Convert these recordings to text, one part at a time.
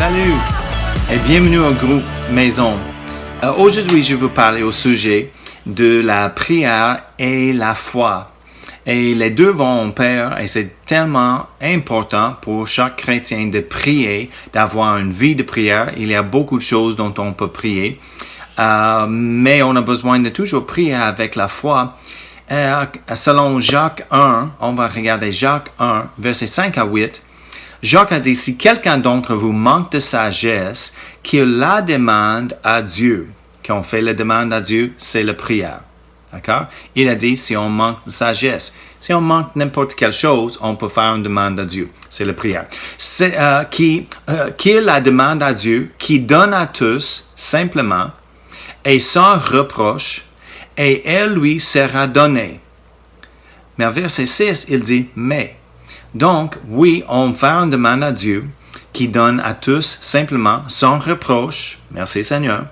Salut et bienvenue au groupe Maison. Aujourd'hui, je vais vous parler au sujet de la prière et la foi. Et les deux vont en pair et c'est tellement important pour chaque chrétien de prier, d'avoir une vie de prière. Il y a beaucoup de choses dont on peut prier, mais on a besoin de toujours prier avec la foi. Selon Jacques 1, on va regarder Jacques 1, versets 5 à 8. Jacques a dit, si quelqu'un d'entre vous manque de sagesse, qu'il la demande à Dieu. Quand on fait la demande à Dieu, c'est la prière. D'accord? Il a dit, si on manque de sagesse, si on manque n'importe quelle chose, on peut faire une demande à Dieu. C'est la prière. C'est, qu'il la demande à Dieu, qui donne à tous, simplement, et sans reproche, et elle lui sera donnée. Mais en verset 6, il dit, mais. Donc, oui, on fait une demande à Dieu qui donne à tous simplement sans reproche, merci Seigneur,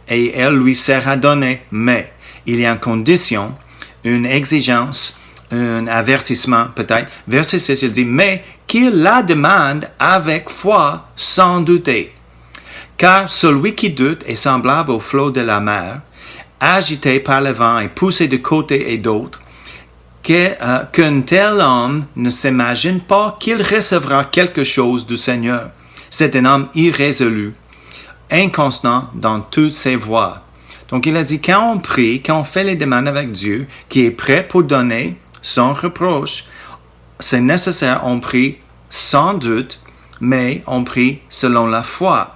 et elle lui sera donnée, mais il y a une condition, une exigence, un avertissement peut-être. Verset 6, il dit, mais qu'il la demande avec foi sans douter. Car celui qui doute est semblable au flot de la mer, agité par le vent et poussé de côté et d'autre, qu'un tel homme ne s'imagine pas qu'il recevra quelque chose du Seigneur. C'est un homme irrésolu, inconstant dans toutes ses voies. Donc il a dit, quand on prie, quand on fait les demandes avec Dieu, qui est prêt pour donner sans reproche, c'est nécessaire, on prie sans doute, mais on prie selon la foi.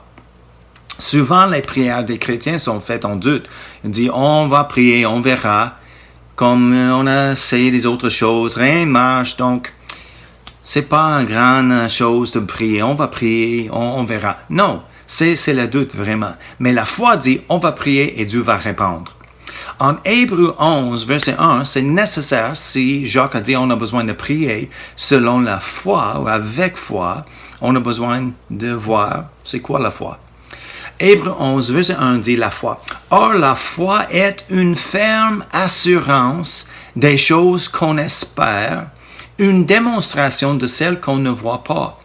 Souvent, les prières des chrétiens sont faites en doute. Il dit, on va prier, on verra. Comme on a essayé les autres choses, rien ne marche, donc c'est pas une grande chose de prier. On va prier, on verra. Non, c'est le doute vraiment. Mais la foi dit, on va prier et Dieu va répondre. En Hébreux 11, verset 1, c'est nécessaire, si Jacques a dit on a besoin de prier selon la foi ou avec foi, on a besoin de voir c'est quoi la foi. Hébreux 11, verset 1 dit la foi. Or, la foi est une ferme assurance des choses qu'on espère, une démonstration de celles qu'on ne voit pas.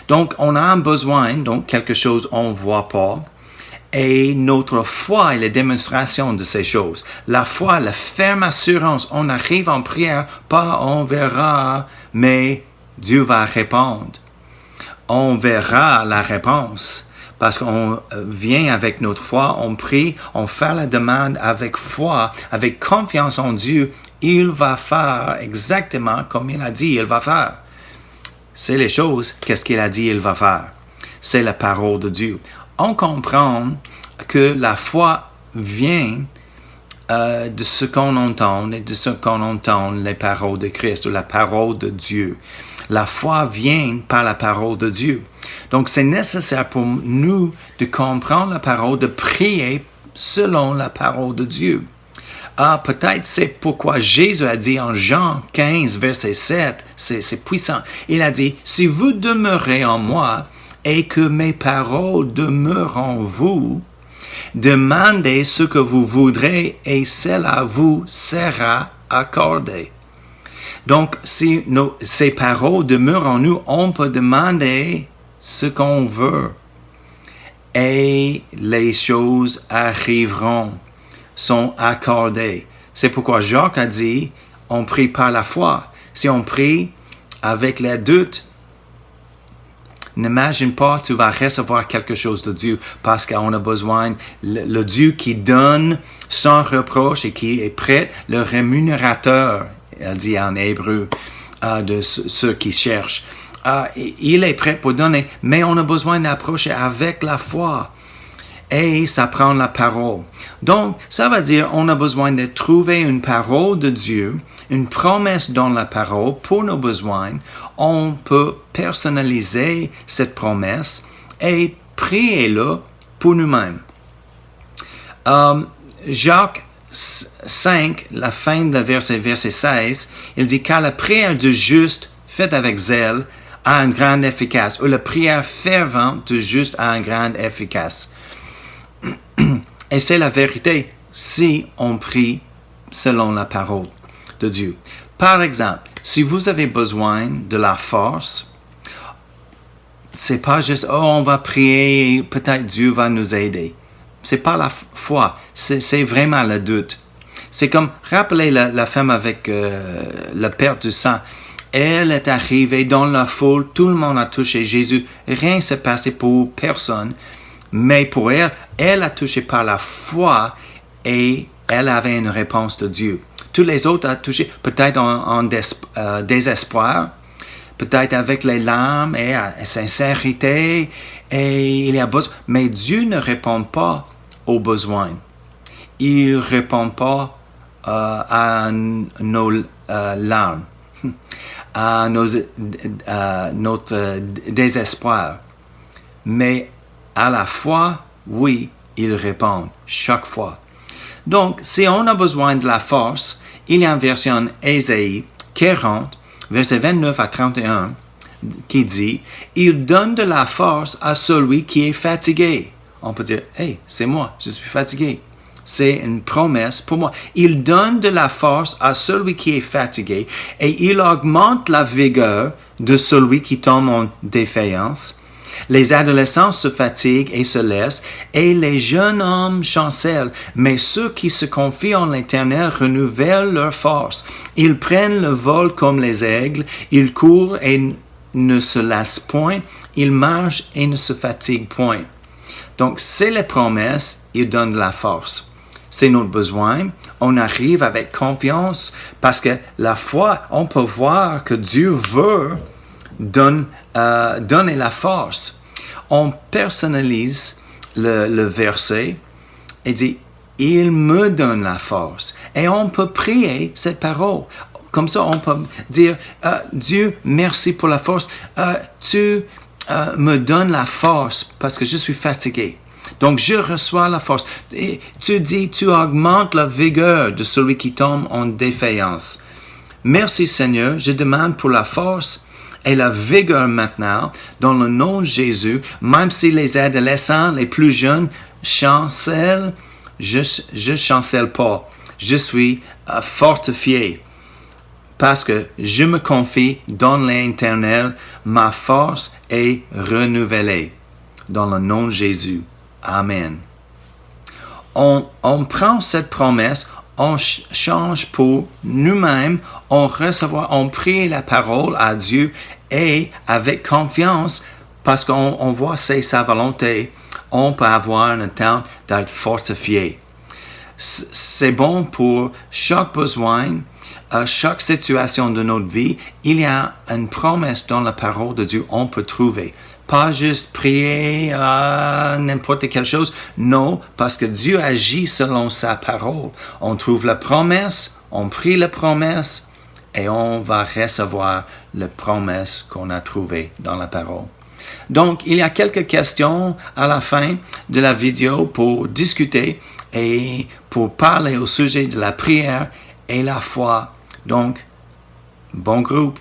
Donc, on a un besoin, donc quelque chose on ne voit pas, et notre foi est la démonstration de ces choses. La foi, la ferme assurance, on arrive en prière, pas on verra, mais Dieu va répondre. On verra la réponse. Parce qu'on vient avec notre foi, on prie, on fait la demande avec foi, avec confiance en Dieu. Il va faire exactement comme il a dit, il va faire. C'est les choses, qu'est-ce qu'il a dit, il va faire. C'est la parole de Dieu. On comprend que la foi vient de ce qu'on entend et de ce qu'on entend les paroles de Christ ou la parole de Dieu. La foi vient par la parole de Dieu. Donc, c'est nécessaire pour nous de comprendre la parole, de prier selon la parole de Dieu. Peut-être c'est pourquoi Jésus a dit en Jean 15, verset 7, c'est puissant. Il a dit, si vous demeurez en moi et que mes paroles demeurent en vous, demandez ce que vous voudrez et cela vous sera accordé. Donc, si ces paroles demeurent en nous, on peut demander ce qu'on veut. Et les choses arriveront, sont accordées. C'est pourquoi Jacques a dit, on prie par la foi. Si on prie avec les doutes, n'imagine pas tu vas recevoir quelque chose de Dieu parce qu'on a besoin, le Dieu qui donne sans reproche et qui est prêt, le rémunérateur, il dit en hébreu, de ceux qui cherchent. Il est prêt pour donner, mais on a besoin d'approcher avec la foi. Et ça prend la parole. Donc, ça veut dire on a besoin de trouver une parole de Dieu, une promesse dans la parole pour nos besoins. On peut personnaliser cette promesse et prier-le pour nous-mêmes. Jacques 5, la fin de verset 16, il dit « Car la prière du juste faite avec zèle a une grande efficace, ou la prière fervente du juste a une grande efficace. » Et c'est la vérité si on prie selon la parole de Dieu. Par exemple, si vous avez besoin de la force, c'est pas juste, oh, on va prier et peut-être Dieu va nous aider. C'est pas la foi, c'est vraiment le doute. C'est comme, rappelez la femme avec la perte du sang. Elle est arrivée dans la foule, tout le monde a touché Jésus, rien ne s'est passé pour personne. Mais pour elle, elle a touché par la foi et elle avait une réponse de Dieu. Tous les autres ont touché, peut-être en désespoir, peut-être avec les larmes et sincérité, et il y a besoin. Mais Dieu ne répond pas aux besoins. Il ne répond pas à nos larmes, à notre désespoir. Mais à la foi, oui, il répond chaque fois. Donc, si on a besoin de la force, il y a une version Ésaïe 40, versets 29 à 31, qui dit « Il donne de la force à celui qui est fatigué. » On peut dire « Hey, c'est moi, je suis fatigué. » C'est une promesse pour moi. « Il donne de la force à celui qui est fatigué et il augmente la vigueur de celui qui tombe en défaillance. » Les adolescents se fatiguent et se laissent, et les jeunes hommes chancellent. Mais ceux qui se confient en l'Éternel renouvellent leur force. Ils prennent le vol comme les aigles, ils courent et ne se lassent point, ils marchent et ne se fatiguent point. Donc, c'est les promesses, ils donnent de la force. C'est notre besoin. On arrive avec confiance parce que la foi, on peut voir que Dieu veut donner la force. On personnalise le verset et dit « Il me donne la force ». Et on peut prier cette parole. Comme ça, on peut dire « Dieu, merci pour la force. Tu me donnes la force parce que je suis fatigué. Donc, je reçois la force. Et tu dis, tu augmentes la vigueur de celui qui tombe en défaillance. Merci Seigneur, je demande pour la force et la vigueur maintenant, dans le nom de Jésus, même si les adolescents, les plus jeunes, chancellent, je chancelle pas. Je suis fortifié parce que je me confie dans l'Éternel, ma force est renouvelée. Dans le nom de Jésus. Amen. On prend cette promesse, on change pour nous-mêmes, on prie la parole à Dieu et avec confiance, parce qu'on voit c'est sa volonté, on peut avoir un temps d'être fortifié. C'est bon pour chaque besoin, chaque situation de notre vie, il y a une promesse dans la parole de Dieu, on peut trouver. Pas juste prier n'importe quelle chose. Non, parce que Dieu agit selon sa parole. On trouve la promesse, on prie la promesse et on va recevoir la promesse qu'on a trouvée dans la parole. Donc, il y a quelques questions à la fin de la vidéo pour discuter et pour parler au sujet de la prière et la foi. Donc, bon groupe.